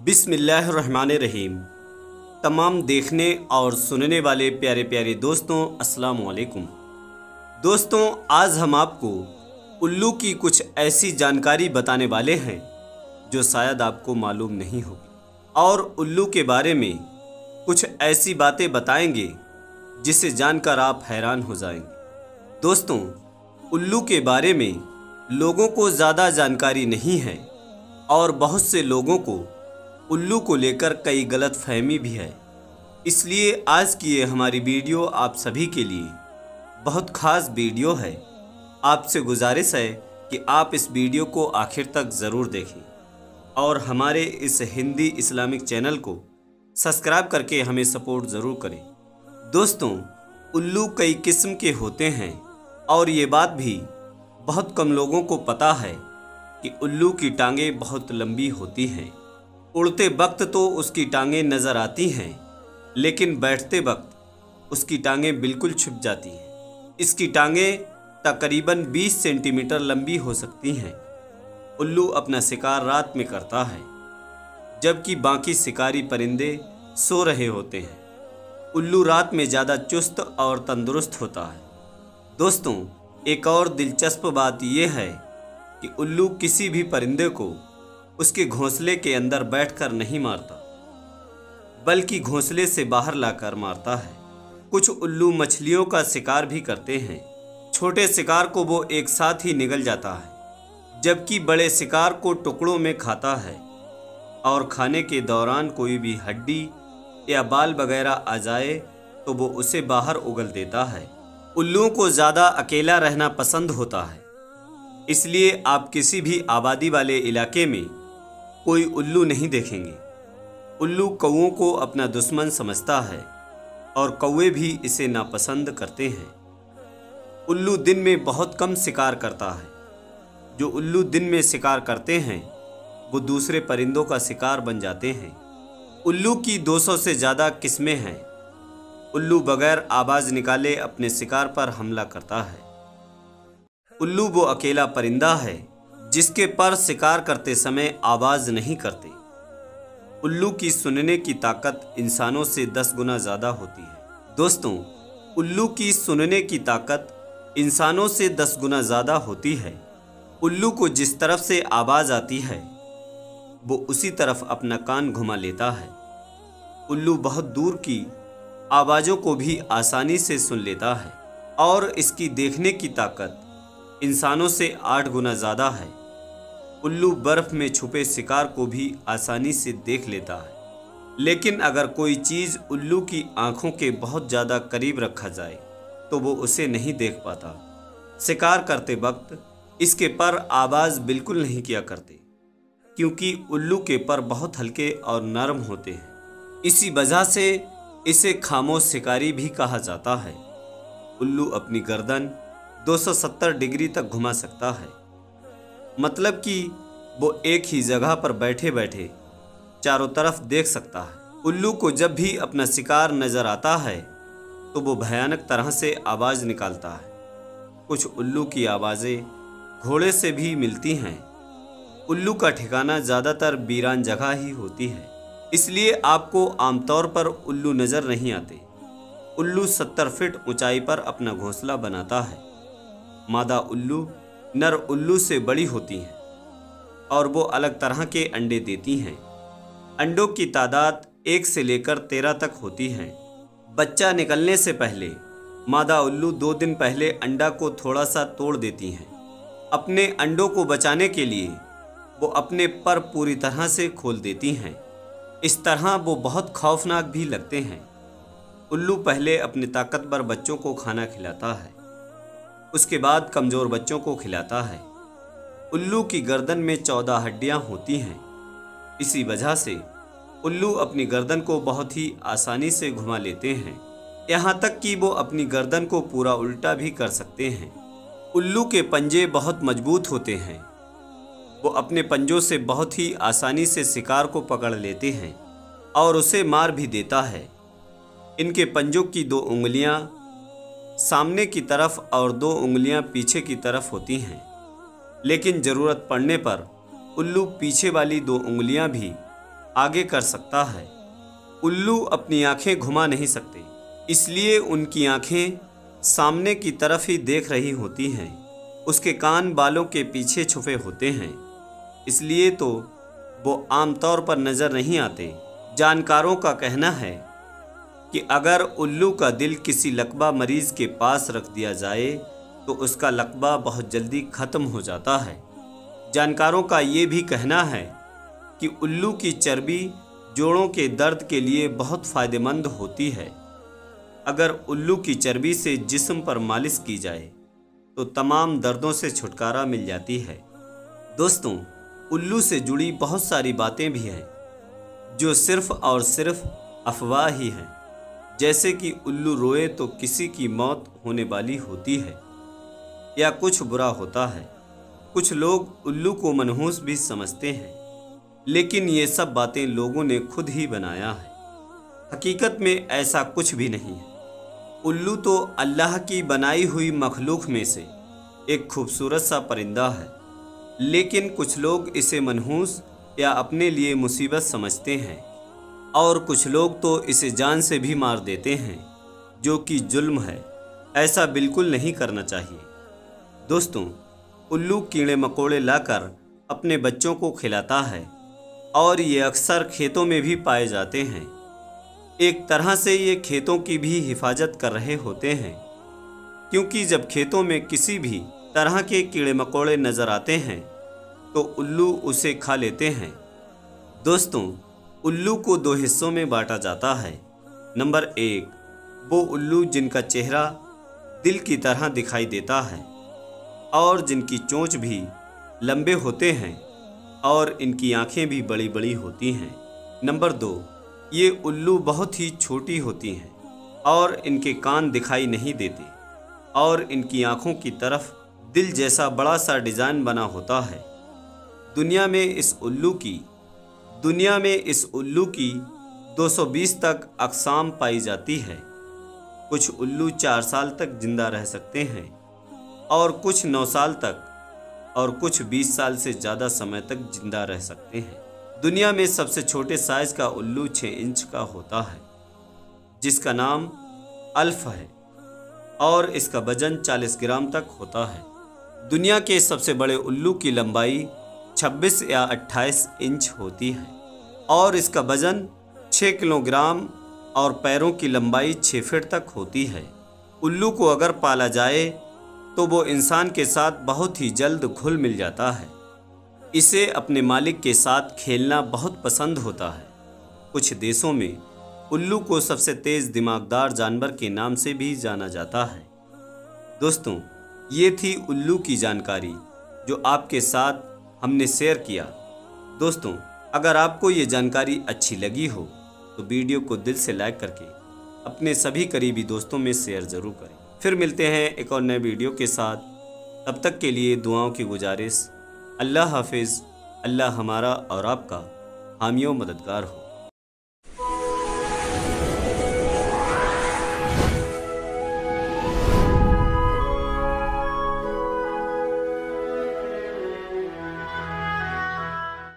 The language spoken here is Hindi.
बिस्मिल्लाहिर्रहमानिर्रहीम। तमाम देखने और सुनने वाले प्यारे प्यारे दोस्तों, अस्सलाम वालेकुम। दोस्तों, आज हम आपको उल्लू की कुछ ऐसी जानकारी बताने वाले हैं जो शायद आपको मालूम नहीं होगी, और उल्लू के बारे में कुछ ऐसी बातें बताएंगे जिसे जानकर आप हैरान हो जाएंगे। दोस्तों, उल्लू के बारे में लोगों को ज़्यादा जानकारी नहीं है और बहुत से लोगों को उल्लू को लेकर कई गलत फहमी भी है। इसलिए आज की ये हमारी वीडियो आप सभी के लिए बहुत ख़ास वीडियो है। आपसे गुजारिश है कि आप इस वीडियो को आखिर तक ज़रूर देखें और हमारे इस हिंदी इस्लामिक चैनल को सब्सक्राइब करके हमें सपोर्ट ज़रूर करें। दोस्तों, उल्लू कई किस्म के होते हैं और ये बात भी बहुत कम लोगों को पता है कि उल्लू की टांगें बहुत लंबी होती हैं। उड़ते वक्त तो उसकी टांगें नज़र आती हैं, लेकिन बैठते वक्त उसकी टांगें बिल्कुल छुप जाती हैं। इसकी टांगें तकरीबन 20 सेंटीमीटर लंबी हो सकती हैं। उल्लू अपना शिकार रात में करता है, जबकि बाकी शिकारी परिंदे सो रहे होते हैं। उल्लू रात में ज़्यादा चुस्त और तंदुरुस्त होता है। दोस्तों, एक और दिलचस्प बात यह है कि उल्लू किसी भी परिंदे को उसके घोंसले के अंदर बैठकर नहीं मारता, बल्कि घोंसले से बाहर लाकर मारता है। कुछ उल्लू मछलियों का शिकार भी करते हैं। छोटे शिकार को वो एक साथ ही निगल जाता है, जबकि बड़े शिकार को टुकड़ों में खाता है और खाने के दौरान कोई भी हड्डी या बाल वगैरह आ जाए तो वो उसे बाहर उगल देता है। उल्लुओं को ज़्यादा अकेला रहना पसंद होता है, इसलिए आप किसी भी आबादी वाले इलाके में कोई उल्लू नहीं देखेंगे। उल्लू कौओं को अपना दुश्मन समझता है और कौवे भी इसे नापसंद करते हैं। उल्लू दिन में बहुत कम शिकार करता है। जो उल्लू दिन में शिकार करते हैं वो दूसरे परिंदों का शिकार बन जाते हैं। उल्लू की 200 से ज़्यादा किस्में हैं। उल्लू बगैर आवाज़ निकाले अपने शिकार पर हमला करता है। उल्लू वो अकेला परिंदा है जिसके पर शिकार करते समय आवाज़ नहीं करते। उल्लू की सुनने की ताकत इंसानों से 10 गुना ज़्यादा होती है। दोस्तों, उल्लू की सुनने की ताकत इंसानों से 10 गुना ज़्यादा होती है। उल्लू को जिस तरफ से आवाज़ आती है वो उसी तरफ अपना कान घुमा लेता है। उल्लू बहुत दूर की आवाज़ों को भी आसानी से सुन लेता है और इसकी देखने की ताकत इंसानों से 8 गुना ज़्यादा है। उल्लू बर्फ़ में छुपे शिकार को भी आसानी से देख लेता है, लेकिन अगर कोई चीज़ उल्लू की आँखों के बहुत ज़्यादा करीब रखा जाए तो वो उसे नहीं देख पाता। शिकार करते वक्त इसके पर आवाज़ बिल्कुल नहीं किया करते, क्योंकि उल्लू के पर बहुत हल्के और नरम होते हैं। इसी वजह से इसे खामोश शिकारी भी कहा जाता है। उल्लू अपनी गर्दन 270 डिग्री तक घुमा सकता है, मतलब कि वो एक ही जगह पर बैठे बैठे चारों तरफ देख सकता है। उल्लू को जब भी अपना शिकार नज़र आता है तो वो भयानक तरह से आवाज़ निकालता है। कुछ उल्लू की आवाज़ें घोड़े से भी मिलती हैं। उल्लू का ठिकाना ज़्यादातर वीरान जगह ही होती है, इसलिए आपको आमतौर पर उल्लू नज़र नहीं आते। उल्लू 70 फीट ऊंचाई पर अपना घोंसला बनाता है। मादा उल्लू नर उल्लू से बड़ी होती हैं और वो अलग तरह के अंडे देती हैं। अंडों की तादाद 1 से लेकर 13 तक होती है। बच्चा निकलने से पहले मादा उल्लू 2 दिन पहले अंडा को थोड़ा सा तोड़ देती हैं। अपने अंडों को बचाने के लिए वो अपने पर पूरी तरह से खोल देती हैं। इस तरह वो बहुत खौफनाक भी लगते हैं। उल्लू पहले अपने ताकतवर बच्चों को खाना खिलाता है, उसके बाद कमज़ोर बच्चों को खिलाता है। उल्लू की गर्दन में 14 हड्डियां होती हैं। इसी वजह से उल्लू अपनी गर्दन को बहुत ही आसानी से घुमा लेते हैं, यहाँ तक कि वो अपनी गर्दन को पूरा उल्टा भी कर सकते हैं। उल्लू के पंजे बहुत मजबूत होते हैं। वो अपने पंजों से बहुत ही आसानी से शिकार को पकड़ लेते हैं और उसे मार भी देता है। इनके पंजों की 2 उंगलियां सामने की तरफ और 2 उंगलियां पीछे की तरफ होती हैं, लेकिन ज़रूरत पड़ने पर उल्लू पीछे वाली 2 उंगलियां भी आगे कर सकता है। उल्लू अपनी आंखें घुमा नहीं सकते, इसलिए उनकी आंखें सामने की तरफ ही देख रही होती हैं। उसके कान बालों के पीछे छुपे होते हैं, इसलिए तो वो आमतौर पर नज़र नहीं आते। जानकारों का कहना है कि अगर उल्लू का दिल किसी लकवा मरीज के पास रख दिया जाए तो उसका लकवा बहुत जल्दी ख़त्म हो जाता है। जानकारों का ये भी कहना है कि उल्लू की चर्बी जोड़ों के दर्द के लिए बहुत फ़ायदेमंद होती है। अगर उल्लू की चर्बी से जिस्म पर मालिश की जाए तो तमाम दर्दों से छुटकारा मिल जाती है। दोस्तों, उल्लू से जुड़ी बहुत सारी बातें भी हैं जो सिर्फ़ और सिर्फ अफवाह ही हैं, जैसे कि उल्लू रोए तो किसी की मौत होने वाली होती है या कुछ बुरा होता है। कुछ लोग उल्लू को मनहूस भी समझते हैं, लेकिन ये सब बातें लोगों ने खुद ही बनाया है। हकीकत में ऐसा कुछ भी नहीं है। उल्लू तो अल्लाह की बनाई हुई मखलूक में से एक खूबसूरत सा परिंदा है, लेकिन कुछ लोग इसे मनहूस या अपने लिए मुसीबत समझते हैं और कुछ लोग तो इसे जान से भी मार देते हैं, जो कि जुल्म है। ऐसा बिल्कुल नहीं करना चाहिए। दोस्तों, उल्लू कीड़े मकोड़े लाकर अपने बच्चों को खिलाता है और ये अक्सर खेतों में भी पाए जाते हैं। एक तरह से ये खेतों की भी हिफाजत कर रहे होते हैं, क्योंकि जब खेतों में किसी भी तरह के कीड़े मकोड़े नज़र आते हैं तो उल्लू उसे खा लेते हैं। दोस्तों, उल्लू को दो हिस्सों में बांटा जाता है। नंबर 1, वो उल्लू जिनका चेहरा दिल की तरह दिखाई देता है और जिनकी चोंच भी लंबे होते हैं और इनकी आंखें भी बड़ी बड़ी होती हैं। नंबर 2, ये उल्लू बहुत ही छोटी होती हैं और इनके कान दिखाई नहीं देते और इनकी आँखों की तरफ दिल जैसा बड़ा सा डिज़ाइन बना होता है। दुनिया में इस उल्लू की 220 तक अक़साम पाई जाती है। कुछ उल्लू 4 साल तक जिंदा रह सकते हैं और कुछ 9 साल तक और कुछ 20 साल से ज़्यादा समय तक जिंदा रह सकते हैं। दुनिया में सबसे छोटे साइज का उल्लू 6 इंच का होता है, जिसका नाम अल्फ है और इसका वजन 40 ग्राम तक होता है। दुनिया के सबसे बड़े उल्लू की लंबाई 26 या 28 इंच होती है और इसका वजन 6 किलोग्राम और पैरों की लंबाई 6 फीट तक होती है। उल्लू को अगर पाला जाए तो वो इंसान के साथ बहुत ही जल्द घुल मिल जाता है। इसे अपने मालिक के साथ खेलना बहुत पसंद होता है। कुछ देशों में उल्लू को सबसे तेज़ दिमागदार जानवर के नाम से भी जाना जाता है। दोस्तों, ये थी उल्लू की जानकारी जो आपके साथ हमने शेयर किया। दोस्तों, अगर आपको ये जानकारी अच्छी लगी हो तो वीडियो को दिल से लाइक करके अपने सभी करीबी दोस्तों में शेयर ज़रूर करें। फिर मिलते हैं एक और नए वीडियो के साथ। तब तक के लिए दुआओं की गुजारिश। अल्लाह हाफिज़। अल्लाह हमारा और आपका हामी व मददगार हो।